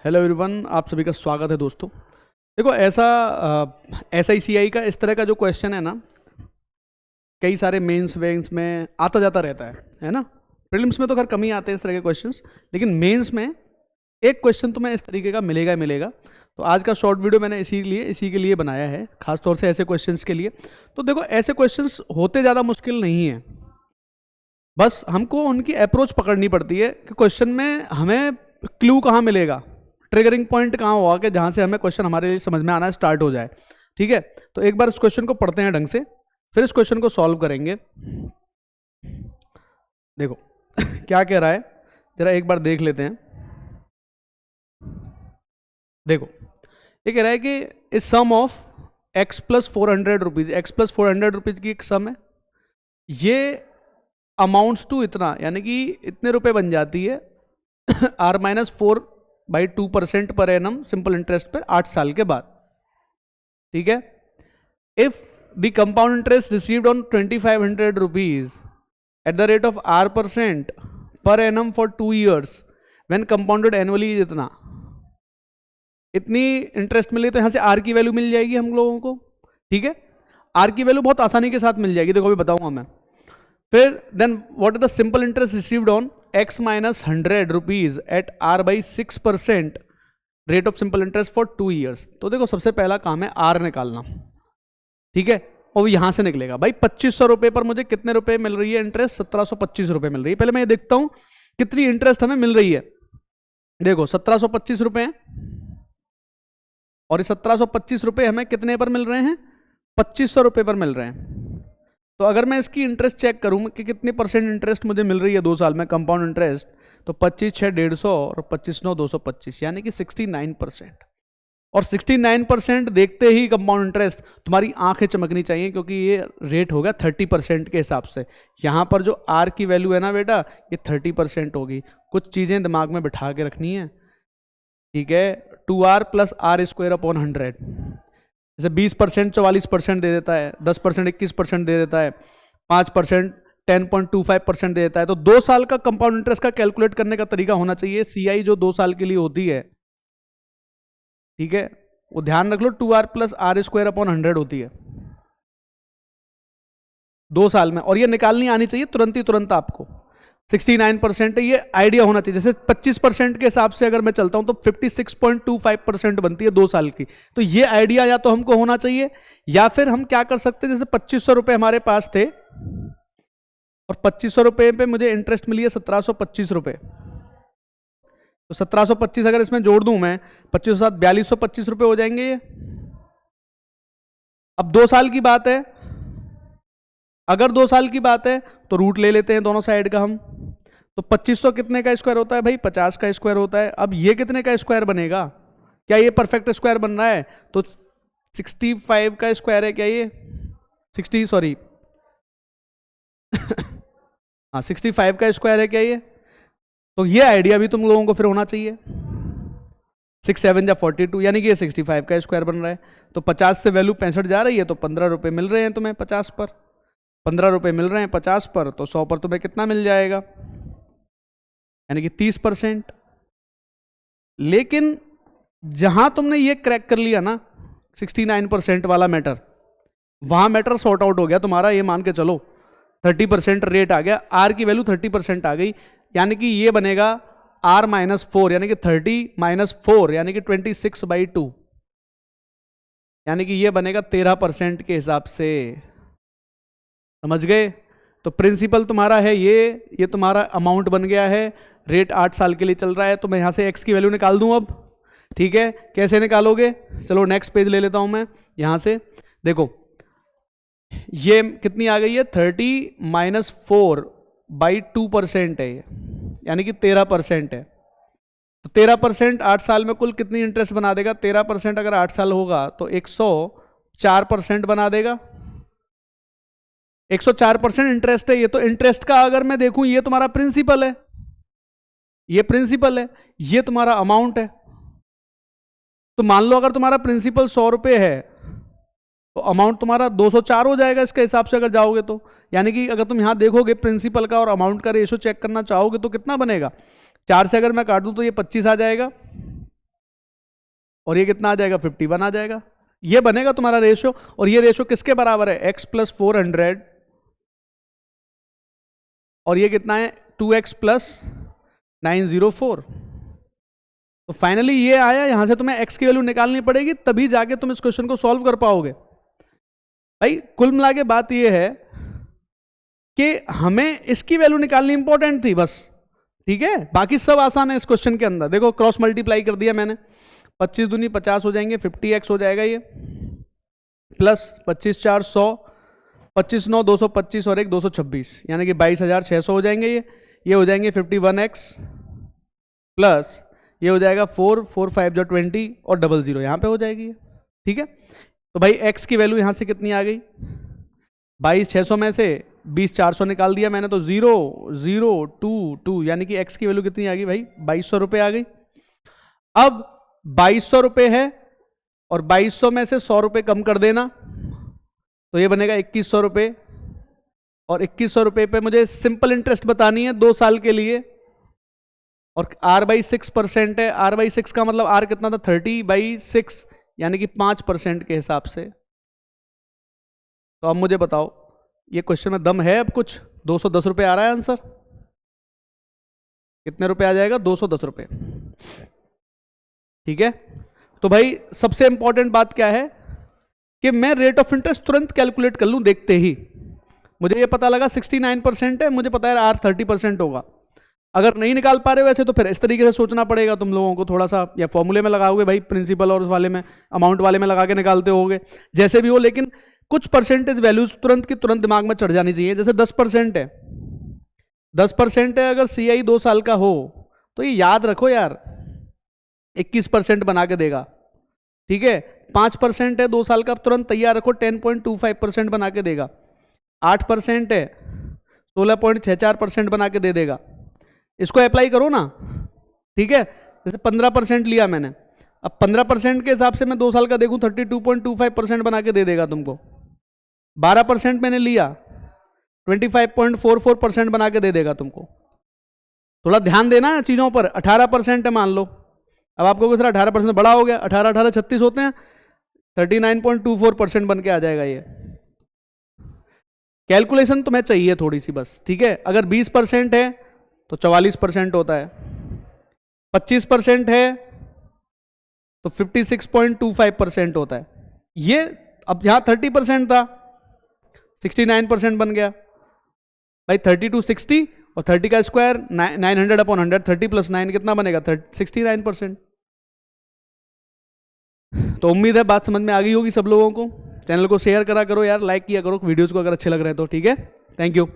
Hello everyone, आप सभी का स्वागत है दोस्तों। देखो ऐसा SICI का इस तरह का जो क्वेश्चन है ना, कई सारे मेंस वेंस में आता जाता रहता है ना। प्रीलिम्स में तो खैर कम ही आते हैं इस तरह के क्वेश्चंस, लेकिन मेंस में एक क्वेश्चन तुम्हें इस तरीके का मिलेगा ही मिलेगा। तो आज का शॉर्ट वीडियो मैंने इसी के लिए बनाया है, खास तौर से ऐसे क्वेश्चंस के लिए। तो देखो ऐसे क्वेश्चंस होते ज़्यादा मुश्किल नहीं है, बस हमको उनकी अप्रोच पकड़नी पड़ती है कि क्वेश्चन में हमें क्लू कहाँ मिलेगा, ट्रिगरिंग पॉइंट कहाँ होगा कि जहाँ से हमें क्वेश्चन हमारे लिए समझ में आना स्टार्ट हो जाए। ठीक है, तो एक बार इस क्वेश्चन को पढ़ते हैं ढंग से, फिर इस क्वेश्चन को सॉल्व करेंगे। देखो क्या कह रहा है, जरा एक बार देख लेते हैं। देखो ये कह रहा है कि इस sum of x plus 400 rupees, X plus 400 rupees की एक सम है, ये अमाउंट्स टू इतना, यानी कि इतने रुपए बन जाती है R-4/2% per annum simple interest पर 8 साल के बाद। ठीक है, if the compound interest received on 2500 rupees at the rate of R% per annum for 2 years when compounded annually इतना, इतनी इंटरेस्ट मिली तो यहां से R की वैल्यू मिल जाएगी हम लोगों को। ठीक है, R की वैल्यू बहुत आसानी के साथ मिल जाएगी, देखो अभी बताऊंगा मैं। फिर then what is the simple interest received on x minus 100 rupees at R/6% rate of simple interest for 2 years। तो देखो सबसे पहला काम है R निकालना। ठीक है, और यहां से निकलेगा भाई 2500 रुपए पर मुझे कितने रुपए मिल रही है इंटरेस्ट, 1725 रुपए मिल रही है। पहले मैं ये देखता हूं कितनी इंटरेस्ट हमें मिल रही है। देखो 1725 रुपए हैं, और ये 1725 रुपए हमें कितने पर मिल रहे हैं, 2500 रुपए पर मिल रहे हैं। तो अगर मैं इसकी इंटरेस्ट चेक करूं कि कितनी परसेंट इंटरेस्ट मुझे मिल रही है 2 साल में कंपाउंड इंटरेस्ट, तो 25 6 150 और 25 9 225, यानी कि 69%। और 69% देखते ही कंपाउंड इंटरेस्ट तुम्हारी आंखें चमकनी चाहिए, क्योंकि ये रेट होगा 30% के हिसाब से। यहाँ पर जो R की वैल्यू है ना बेटा, ये 30% होगी। कुछ चीज़ें दिमाग में बिठा के रखनी है। ठीक है, 2R प्लस R² / 100, जैसे 20% 44% दे देता है, 10% 21% दे देता है, 5% 10.25% दे देता है। तो 2 साल का कंपाउंड इंटरेस्ट का कैलकुलेट करने का तरीका होना चाहिए। CI जो 2 साल के लिए होती है, ठीक है, वो ध्यान रख लो, 2R प्लस R² / 100 होती है 2 साल में, और ये निकालनी आनी चाहिए तुरंत आपको। 69% ये आइडिया होना चाहिए। जैसे 25% के हिसाब से अगर मैं चलता हूं तो 56.25% बनती है 2 साल की। तो ये आइडिया या तो हमको होना चाहिए, या फिर हम क्या कर सकते हैं, जैसे 2500 रुपए हमारे पास थे और 2500 रुपए पे मुझे इंटरेस्ट मिली है 1725 रुपए। तो 1725 अगर इसमें जोड़ दूं मैं, 25 के साथ 4225 रुपए हो जाएंगे ये। अब 2 साल की बात है, अगर 2 साल की बात है तो रूट ले लेते हैं दोनों साइड का हम। तो 2500 कितने का स्क्वायर होता है भाई, 50 का स्क्वायर होता है। अब ये कितने का स्क्वायर बनेगा, क्या ये परफेक्ट स्क्वायर बन रहा है, तो 65 का स्क्वायर है क्या ये, 60 सॉरी हाँ 65 का स्क्वायर है क्या ये। तो ये आइडिया भी तुम लोगों को फिर होना चाहिए। 6 7 जा 42, यानी कि ये 65 का स्क्वायर बन रहा है। तो 50 से वैल्यू 65 जा रही है, तो 15 रुपए मिल रहे हैं तुम्हें 50 पर, 15 रुपए मिल रहे हैं 50 पर, तो 100 पर तुम्हें कितना मिल जाएगा, यानी कि 30%। लेकिन जहां तुमने ये क्रैक कर लिया ना 69% वाला मैटर, वहां मैटर सॉर्ट आउट हो गया तुम्हारा। ये मान के चलो 30% रेट आ गया, R की वैल्यू 30% आ गई, यानी कि ये बनेगा R-4, यानी कि 30 - 4 यानी कि 26/2, यानी कि ये बनेगा 13% के हिसाब से। समझ गए। तो प्रिंसिपल तुम्हारा है ये तुम्हारा अमाउंट बन गया है। रेट 8 साल के लिए चल रहा है, तो मैं यहां से x की वैल्यू निकाल दूं अब। ठीक है, कैसे निकालोगे, चलो नेक्स्ट पेज ले लेता हूं मैं यहां से। देखो ये कितनी आ गई है, 30 - 4/2% है ये, यानी कि 13% है। तो 13% 8 साल में कुल कितनी इंटरेस्ट बना देगा, 13% अगर 8 साल होगा तो 104% बना देगा। 104% इंटरेस्ट है ये। तो इंटरेस्ट का अगर मैं देखूं, ये तुम्हारा प्रिंसिपल है, ये प्रिंसिपल है, ये तुम्हारा अमाउंट है। तो मान लो अगर तुम्हारा प्रिंसिपल 100 रुपए है, तो अमाउंट तुम्हारा 204 हो जाएगा इसके हिसाब से अगर जाओगे तो। यानी कि अगर तुम यहां देखोगे प्रिंसिपल का और अमाउंट का रेशियो चेक करना चाहोगे तो कितना बनेगा, 4 से अगर मैं काट दूं तो ये 25 आ जाएगा। और ये कितना आ जाएगा 51 आ जाएगा। ये बनेगा तुम्हारा रेशियो, और ये रेशियो किसके बराबर है, x प्लस 400 और ये कितना है 2x प्लस 904। तो फाइनली ये आया, यहां से तुम्हें x की वैल्यू निकालनी पड़ेगी, तभी जाके तुम इस क्वेश्चन को सॉल्व कर पाओगे। भाई कुल मिला के बात ये है कि हमें इसकी वैल्यू निकालनी इंपॉर्टेंट थी बस, ठीक है, बाकी सब आसान है इस क्वेश्चन के अंदर। देखो क्रॉस मल्टीप्लाई कर दिया मैंने, 25 दूनी 50 हो जाएंगे, 50x हो जाएगा ये, प्लस 25 4 100, 25 9 225 और 1 226, यानी कि 22,600 हो जाएंगे ये हो जाएंगे 51x प्लस ये हो जाएगा 4 4 5 जो 20 और 00 यहाँ पे हो जाएगी ये, ठीक है। तो भाई x की वैल्यू यहाँ से कितनी आ गई, 22,600 में से 20,400 निकाल दिया मैंने, तो 0 0 2 2, यानी कि x की वैल्यू कितनी आ गई भाई 2200 रुपये आ गई। अब 2200 रुपये है और 2200 में से 100 रुपये कम कर देना, तो ये बनेगा 2100 रुपये, और 2100 रुपये पे मुझे सिंपल इंटरेस्ट बतानी है 2 साल के लिए, और r/6% है, r/6 का मतलब r कितना था 30/6, यानी कि 5% के हिसाब से। तो अब मुझे बताओ ये क्वेश्चन में दम है अब कुछ, 210 रुपये आ रहा है आंसर, कितने रुपए आ जाएगा 210 रुपये, ठीक है। तो भाई सबसे इंपॉर्टेंट बात क्या है कि मैं रेट ऑफ इंटरेस्ट तुरंत कैलकुलेट कर लूं देखते ही। मुझे ये पता लगा 69% है, मुझे पता है r 30% होगा। अगर नहीं निकाल पा रहे वैसे तो फिर इस तरीके से सोचना पड़ेगा तुम लोगों को थोड़ा सा, या फॉर्मूले में लगाओगे भाई, प्रिंसिपल और उस वाले में अमाउंट वाले में लगा के निकालते होगे, जैसे भी हो, लेकिन कुछ परसेंटेज वैल्यूज तुरंत की तुरंत दिमाग में चढ़ जानी चाहिए। जैसे 10% है, 10% है, अगर CI 2 साल का हो तो ये याद रखो यार 21% बना के देगा, ठीक है। 5% है 2 साल का, तुरंत तैयार रखो 10.25% बना के देगा। 8% है 16.64% बना के दे देगा। इसको अप्लाई करो ना, ठीक है। जैसे 15% लिया मैंने, अब 15% के हिसाब से मैं 2 साल का देखूं 32.25% बना के दे देगा तुमको। 12% मैंने लिया 25.44% बना के दे देगा तुमको। थोड़ा ध्यान देना है चीज़ों पर। 18% है मान लो, अब आपको सर 18% बड़ा हो गया, 18 18 36 होते हैं, 39.24% बन के आ जाएगा ये। कैलकुलेशन तुम्हें चाहिए थोड़ी सी बस, ठीक है। अगर 20% है तो 44% होता है, 25% है तो 56.25% होता है। ये अब यहाँ 30% था, 69% बन गया भाई। 32 60 और 30 का स्क्वायर 900/100, 30 + 9 कितना बनेगा 69%। तो उम्मीद है बात समझ में आ गई होगी सब लोगों को। चैनल को शेयर करा करो यार, लाइक किया करो वीडियोस को अगर अच्छे लग रहे हैं तो, ठीक है। Thank you.